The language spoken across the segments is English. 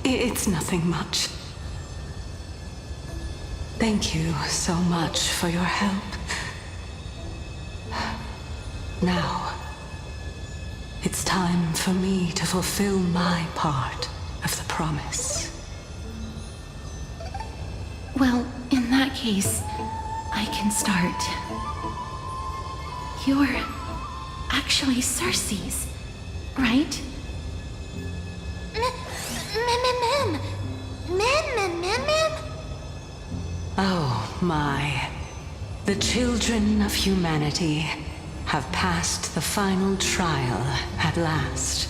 It's nothing much. Thank you so much for your help. Now, it's time for me to fulfill my part of the promise. Well, in that case, I can start. You're actually CERCES, right? Oh my. The children of humanity have passed the final trial at last.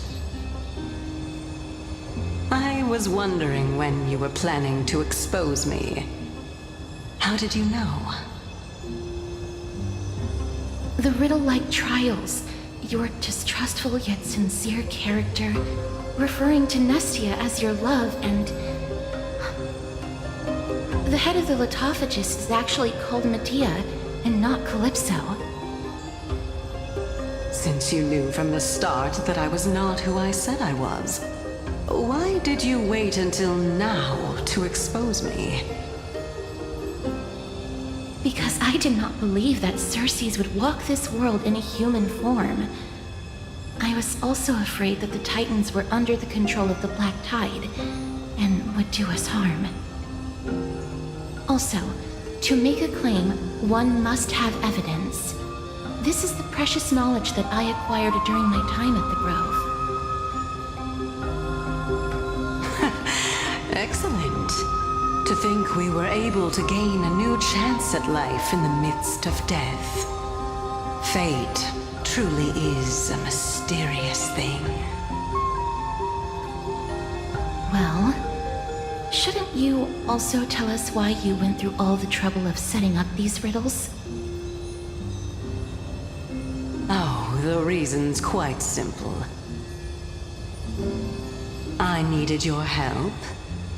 I was wondering when you were planning to expose me. How did you know? The riddle-like trials, your distrustful yet sincere character, referring to Nestia as your love, and... The head of the Lithophagists is actually called Medea, and not CALYPSO. Since you knew from the start that I was not who I said I was, why did you wait until now to expose me? Because I did not believe that CERCES would walk this world in a human form. I was also afraid that the Titans were under the control of the Black Tide, and would do us harm. Also, to make a claim, one must have evidence. This is the precious knowledge that I acquired during my time at the Grove. Excellent. To think we were able to gain a new chance at life in the midst of death. Fate truly is a mysterious thing. Well, shouldn't you also tell us why you went through all the trouble of setting up these riddles? Oh, the reason's quite simple. I needed your help,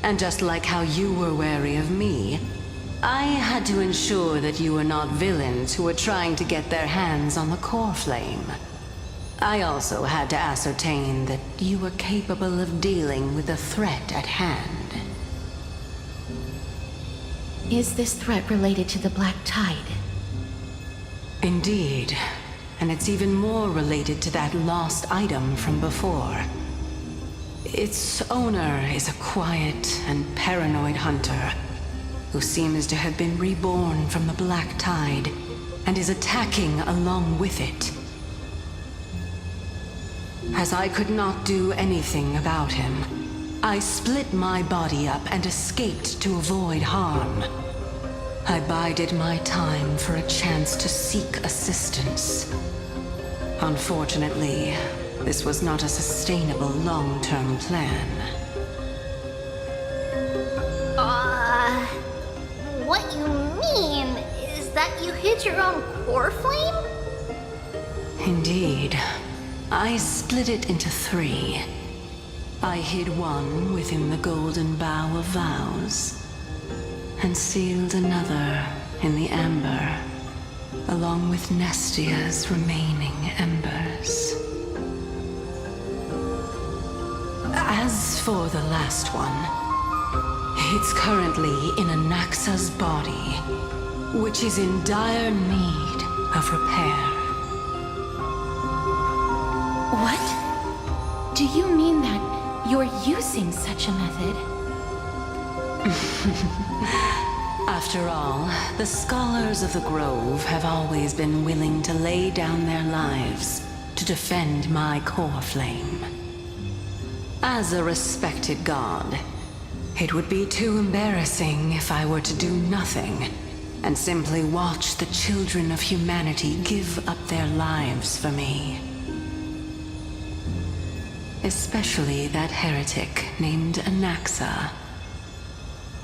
and just like how you were wary of me, I had to ensure that you were not villains who were trying to get their hands on the core flame. I also had to ascertain that you were capable of dealing with the threat at hand. Is this threat related to the Black Tide? Indeed, and it's even more related to that lost item from before. Its owner is a quiet and paranoid hunter who seems to have been reborn from the Black Tide and is attacking along with it. As I could not do anything about him, I split my body up and escaped to avoid harm. I bided my time for a chance to seek assistance. Unfortunately, this was not a sustainable long-term plan. What you mean is that you hid your own core flame? Indeed. I split it into 3. I hid one within the Golden Bough of Vows, and sealed another in the amber, along with Nestia's remaining embers. As for the last one, it's currently in Anaxa's body, which is in dire need of repair. What? Do you mean that you're using such a method? After all, the scholars of the Grove have always been willing to lay down their lives to defend my core flame. As a respected god, it would be too embarrassing if I were to do nothing and simply watch the children of humanity give up their lives for me. Especially that heretic named Anaxa.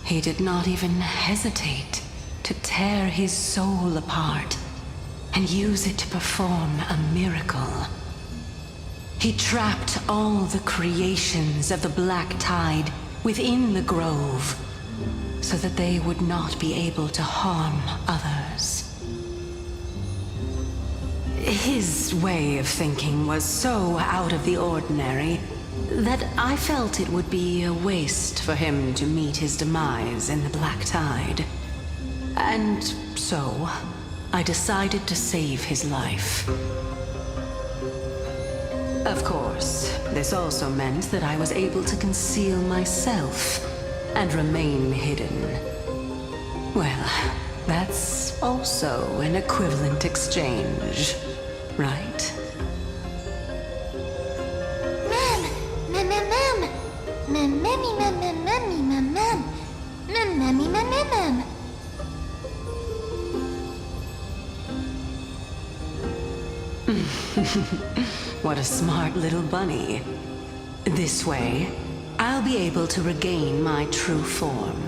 He did not even hesitate to tear his soul apart and use it to perform a miracle. He trapped all the creations of the Black Tide within the Grove, so that they would not be able to harm others. His way of thinking was so out of the ordinary that I felt it would be a waste for him to meet his demise in the Black Tide. And so, I decided to save his life. Of course, this also meant that I was able to conceal myself and remain hidden. Well, that's also an equivalent exchange, right? What a smart little bunny. This way, I'll be able to regain my true form,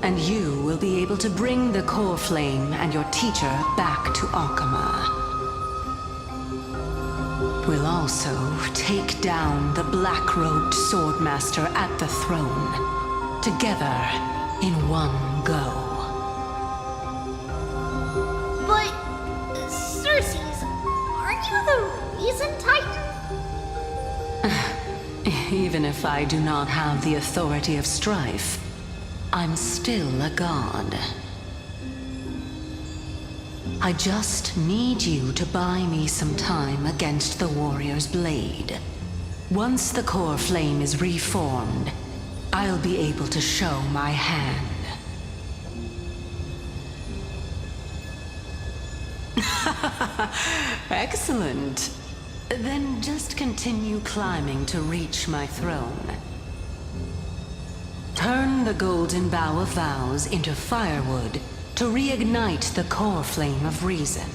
and you will be able to bring the core flame and your teacher back to Akama. We'll also take down the black-robed swordmaster at the throne, together in one go. But, CERCES, aren't you the reason Titan? Even if I do not have the authority of strife, I'm still a god. I just need you to buy me some time against the warrior's blade. Once the core flame is reformed, I'll be able to show my hand. Excellent. Then just continue climbing to reach my throne. Turn the golden bough of vows into firewood to reignite the core flame of reason.